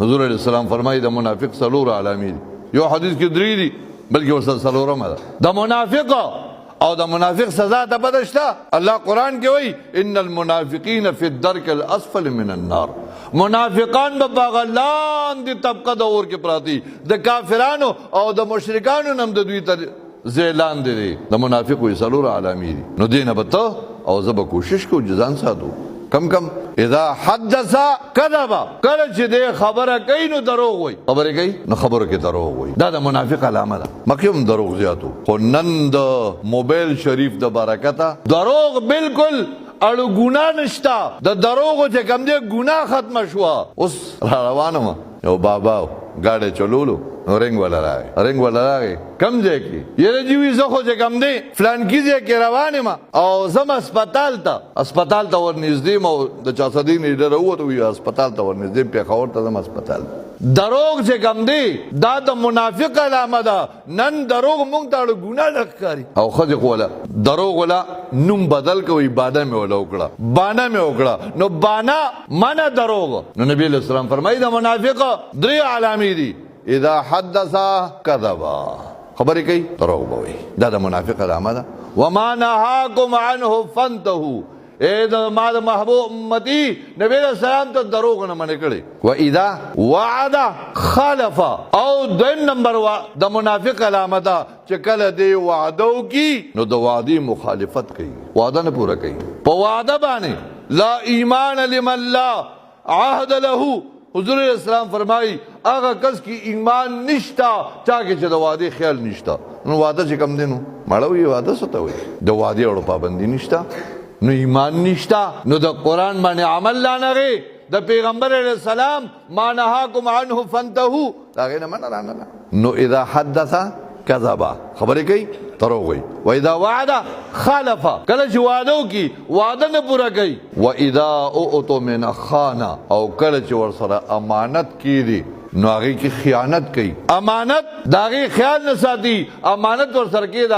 حضور علیہ السلام فرمایي د منافق څلور علامې دي. یو حدیث کې درې دي بلکې ورسره څلورمه ده. د منافق او د منافق سزا ته پته شته. الله قرآن کې وایي ان المنافقین فی الدرک الاسفل من النار. منافقان به په هغه لاندې طبقه د اور کې پراته دي. د کافرانو او د مشرکانو نه هم د دوی تر ځای لاندې دي. د منافق وایي څلور علامې دي. نو دې نه به ته او زه به کوشش کوو چې ځان ساتو. کم کم اذا حدث کذب، کله چې دې خبره کوي نو دروغ وایي. خبرې کوي نو خبرو کې دروغ وایي. دا د منافق علامه ده. مخکې هم دروغ زیاتو، خو نن د موبایل شریف د برکته دروغ بالکل اړو ګناه نشته. د دروغو چې کوم دی ګناه ختمه شوه. اوس را روانه وه، یو بابا ګاډی چلولو نو رنګ والا راغی کم ځای کې یره جی وي زه خو چې کم دی فلانکي ځای کې روان یم او زم هسپتال ته ورنږدې یم او د چا صدۍ نه ډېره ووته وي هسپتال ته ورنږدې یم پېښور ته ځم هسپتال. دروغ چې کم دی دا د منافق علامه ده. نن دروغ مونږ ته اړو ګناه نه ښکاري. او ښځې خو وله دروغ وله نوم بدل کوي، بانه مې وکړه نو بانه منه دروغ. نو نبی علیہ السلام فرمایي د منافق درې علامې دي. اذا حدث كذب، خبرې کوي دروغ به وایي. دا د منافق علامه ده. وما نهاكم عنه فانتهوا، اے د ما د محبوب امتی نبی علیہ السلام ته دروغ نه منع کړي. واذا وعد خالف، او دویم نمبر د منافق علامه ده چې کله دی وعده وکړي نو د وعدې مخالفت کوي، وعده نه پوره کوي. په وعده باندې لا ایمان لمن لا عهد له. حضور علیہ السلام فرمائی آغا کس کی ایمان نشتا چاکے چا دا وعدے خیال نشتا. نو وعدہ چا کم دے نو مڑاو یہ وعدہ ستا ہوئی دا وعدے اڑو پابندی نشتا، نو ایمان نشتا، نو دا قرآن مانے عمل لانا گئے. دا پیغمبر علیہ السلام ما نہاکم عنہ فانتہو دا غیر نمانا لانا لا. نو اذا حدثا کذبا، خبریں کئی دروغ وایي. واذا وعد خالف، کله چې وعده کی وعده نه پوره کوي. واذا اؤتمن خان، او کله چې ورسره امانت کیږي نو هغه کی خیانت کوي. امانت داغه خیال نه ساتي، امانت ورسره کې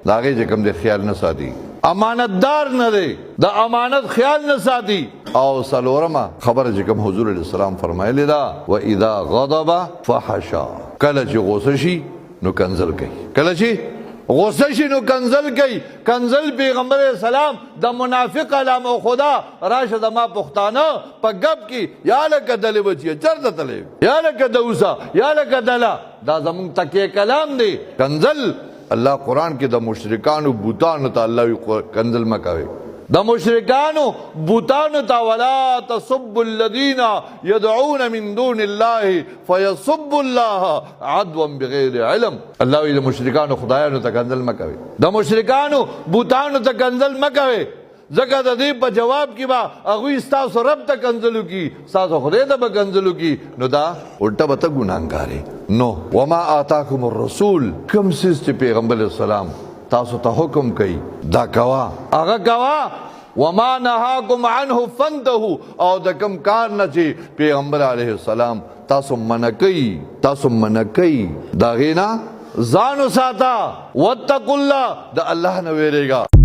داغه چې کوم دی خیال نه ساتي، امانتدار نه دی، د امانت خیال نه ساتي. او سلورمه خبره چې کوم حضور علیہ السلام فرمایلی دا واذا غضب فحشا، کله چې غوسه شي نو کنزل کوي. کله چې غصه شي نو کنزل کوي. کنزل پیغمبر السلام د منافق علامه خدا راشه د ما پښتانه په ګب کې یا لکه دلې بچیه چرته تلې یا لکه دوسه یا لکه دله، دا زمونږ تکیه کلام دی. کنزل الله قرآن کې د مشرکانو بوتانو ته الله کنزل مه کوئ. د مشرکانو بوتانو ته ولا تسبوا الذین يدعون من دون الله فيسبوا الله عدوا بغیر علم. الله وی د مشرکانو خدایانو ته کنزل مه کوئ، د مشرکانو بوتانو ته کنزل مه کوئ. ځکه د دې په جواب کې به هغوی ستاسو رب ته کنزلو کی، ستاسو خدای ته به کنزلو کی، نو دا الټه به ته ګناهګار. نو وما آتاکم الرسول، کوم څیز چې پیغمبر علیہ السلام تاسو ته حکم کوي دا کوا، هغه کوا. وما نهاکم عنه فانتهوا، او د کوم کار نه چې پیغمبر علیہ السلام تاسو منع کوي دا غینا ځان وساته. واتقوا الله، د الله نه ویریږه.